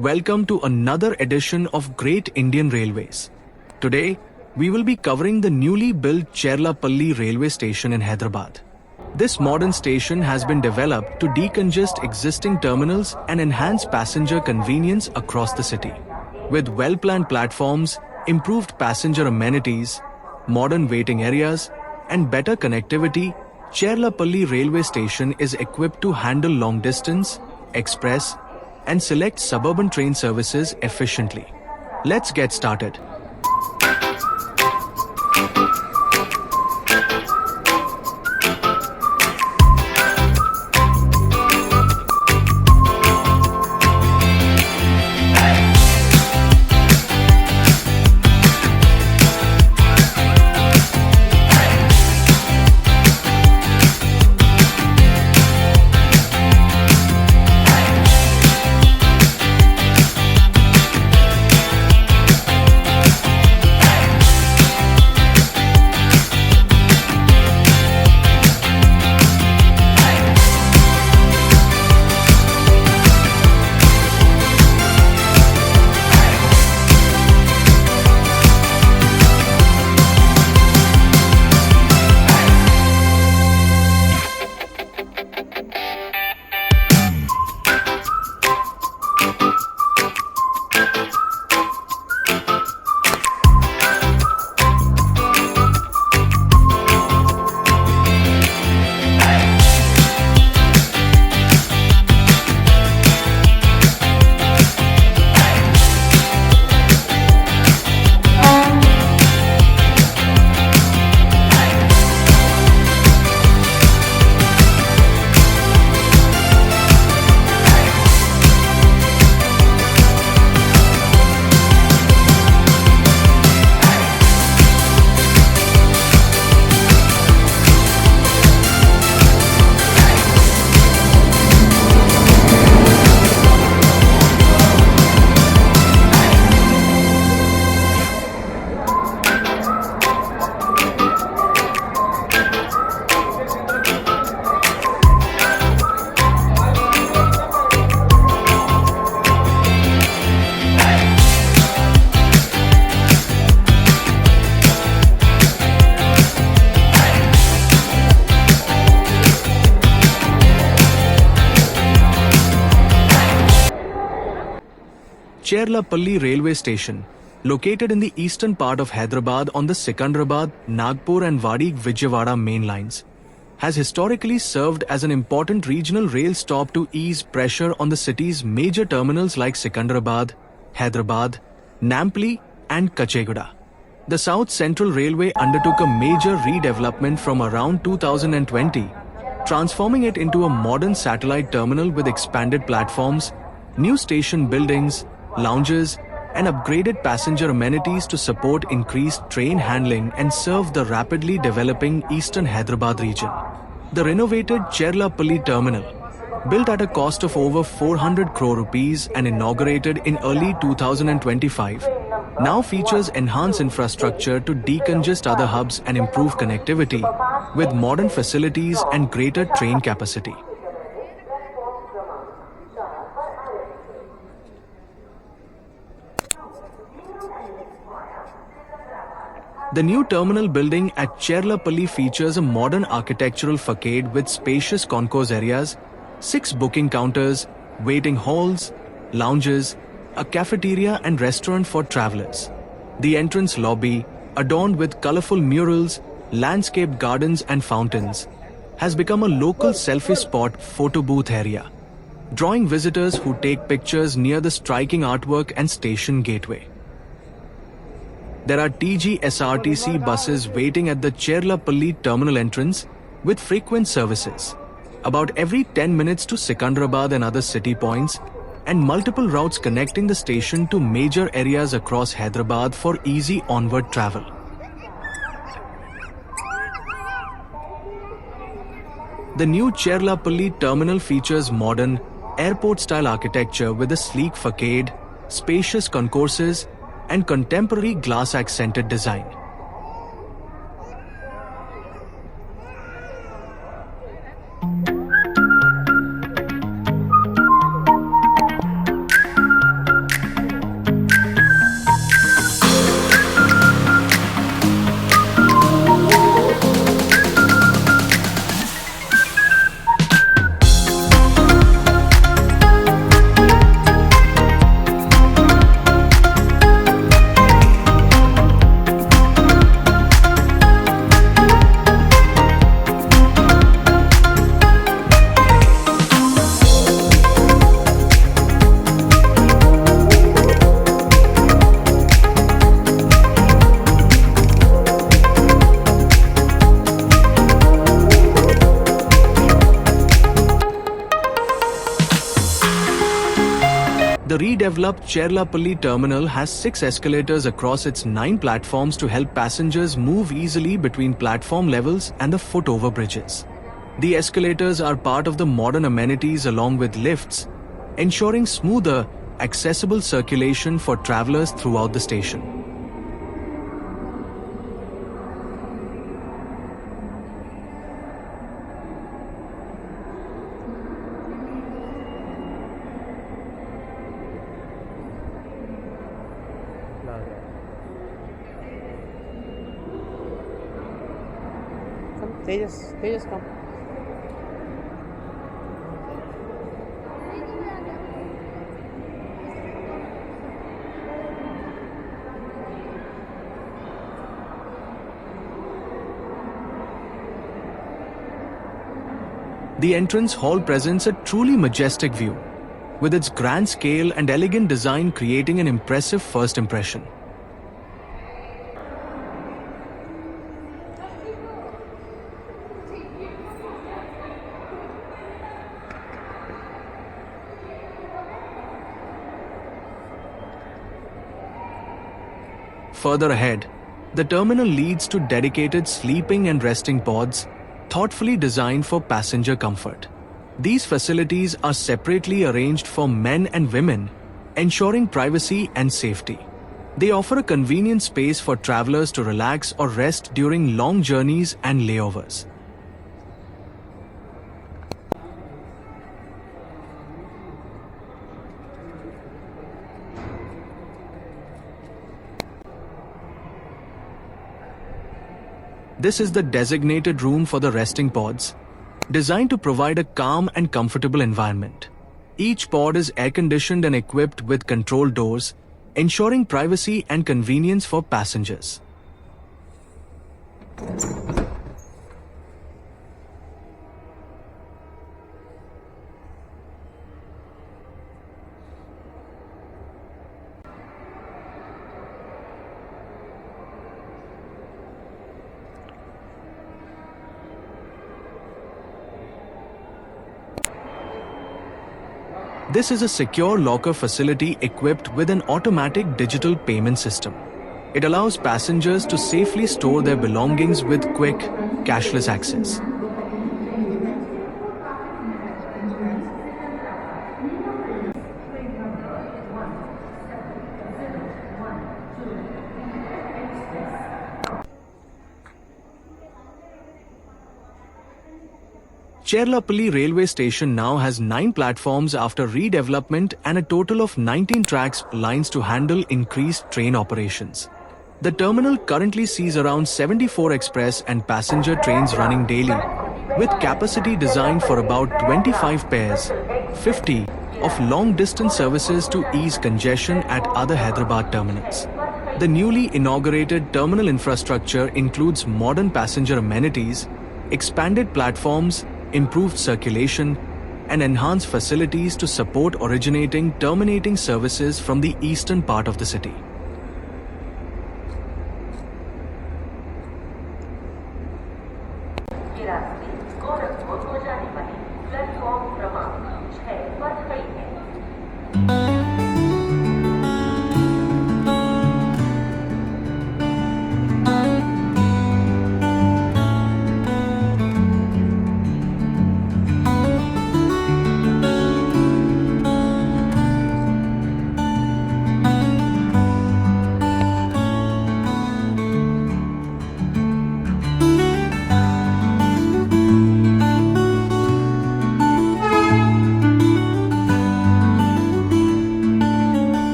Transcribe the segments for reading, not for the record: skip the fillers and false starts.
Welcome to another edition of Great Indian Railways. Today, we will be covering the newly built Cherlapalli railway station in Hyderabad. This modern station has been developed to decongest existing terminals and enhance passenger convenience across the city. With well-planned platforms, improved passenger amenities, modern waiting areas, and better connectivity, Cherlapalli railway station is equipped to handle long-distance, express, and select suburban train services efficiently. Let's get started. Cherlapalli railway station, located in the eastern part of Hyderabad on the Secunderabad, Nagpur and Vijayawada main lines, has historically served as an important regional rail stop to ease pressure on the city's major terminals like Secunderabad, Hyderabad, Nampally and Kacheguda. The South Central Railway undertook a major redevelopment from around 2020, transforming it into a modern satellite terminal with expanded platforms, new station buildings, lounges, and upgraded passenger amenities to support increased train handling and serve the rapidly developing eastern Hyderabad region. The renovated Cherlapalli terminal, built at a cost of over 400 crore rupees and inaugurated in early 2025, now features enhanced infrastructure to decongest other hubs and improve connectivity, with modern facilities and greater train capacity. The new terminal building at Cherlapalli features a modern architectural facade with spacious concourse areas, 6 booking counters, waiting halls, lounges, a cafeteria and restaurant for travelers. The entrance lobby, adorned with colorful murals, landscape gardens and fountains, has become a local selfie spot photo booth area, drawing visitors who take pictures near the striking artwork and station gateway. There are TGSRTC buses waiting at the Cherlapalli terminal entrance with frequent services, about every 10 minutes to Secunderabad and other city points, and multiple routes connecting the station to major areas across Hyderabad for easy onward travel. The new Cherlapalli terminal features modern, airport-style architecture with a sleek facade, spacious concourses, and contemporary glass-accented design. The redeveloped Cherlapalli terminal has 6 escalators across its 9 platforms to help passengers move easily between platform levels and the foot-over bridges. The escalators are part of the modern amenities along with lifts, ensuring smoother, accessible circulation for travelers throughout the station. Tejas, come. The entrance hall presents a truly majestic view, with its grand scale and elegant design creating an impressive first impression. Further ahead, the terminal leads to dedicated sleeping and resting pods, thoughtfully designed for passenger comfort. These facilities are separately arranged for men and women, ensuring privacy and safety. They offer a convenient space for travelers to relax or rest during long journeys and layovers. This is the designated room for the resting pods, designed to provide a calm and comfortable environment. Each pod is air-conditioned and equipped with control doors, ensuring privacy and convenience for passengers. This is a secure locker facility equipped with an automatic digital payment system. It allows passengers to safely store their belongings with quick, cashless access. Cherlapalli railway station now has 9 platforms after redevelopment and a total of 19 tracks lines to handle increased train operations. The terminal currently sees around 74 express and passenger trains running daily, with capacity designed for about 25 pairs, 50 of long-distance services to ease congestion at other Hyderabad terminals. The newly inaugurated terminal infrastructure includes modern passenger amenities, expanded platforms, improved circulation, and enhanced facilities to support terminating services from the eastern part of the city.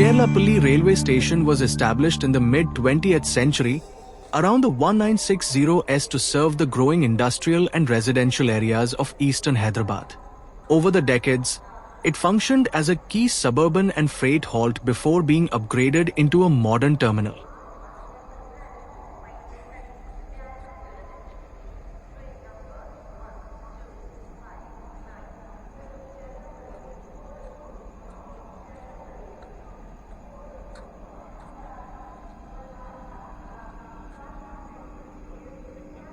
Cherlapalli railway station was established in the mid-20th century around the 1960s to serve the growing industrial and residential areas of eastern Hyderabad. Over the decades, it functioned as a key suburban and freight halt before being upgraded into a modern terminal.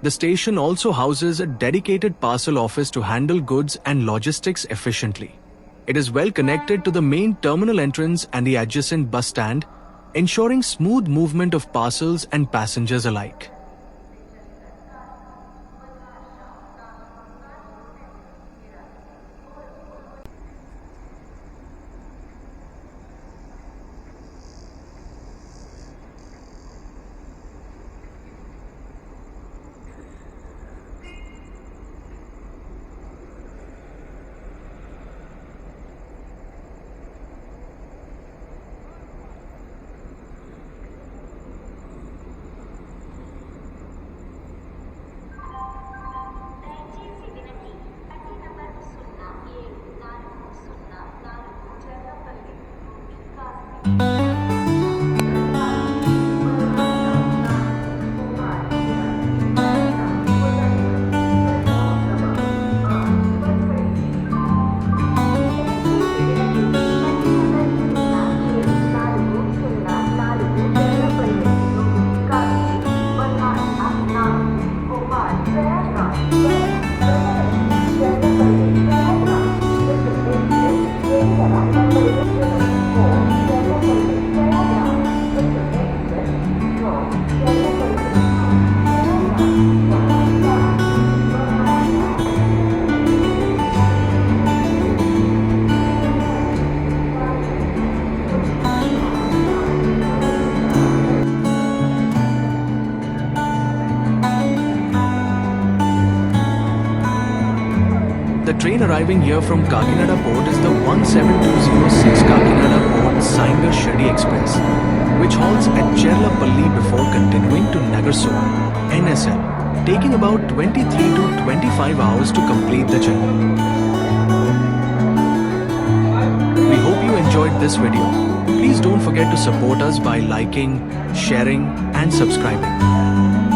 The station also houses a dedicated parcel office to handle goods and logistics efficiently. It is well connected to the main terminal entrance and the adjacent bus stand, ensuring smooth movement of parcels and passengers alike. The train arriving here from Kakinada Port is the 17206 Kakinada Port Saingar Shirdi Express, which halts at Cherlapalli before continuing to Nagarsoil, NSL, taking about 23 to 25 hours to complete the journey. We hope you enjoyed this video. Please don't forget to support us by liking, sharing and subscribing.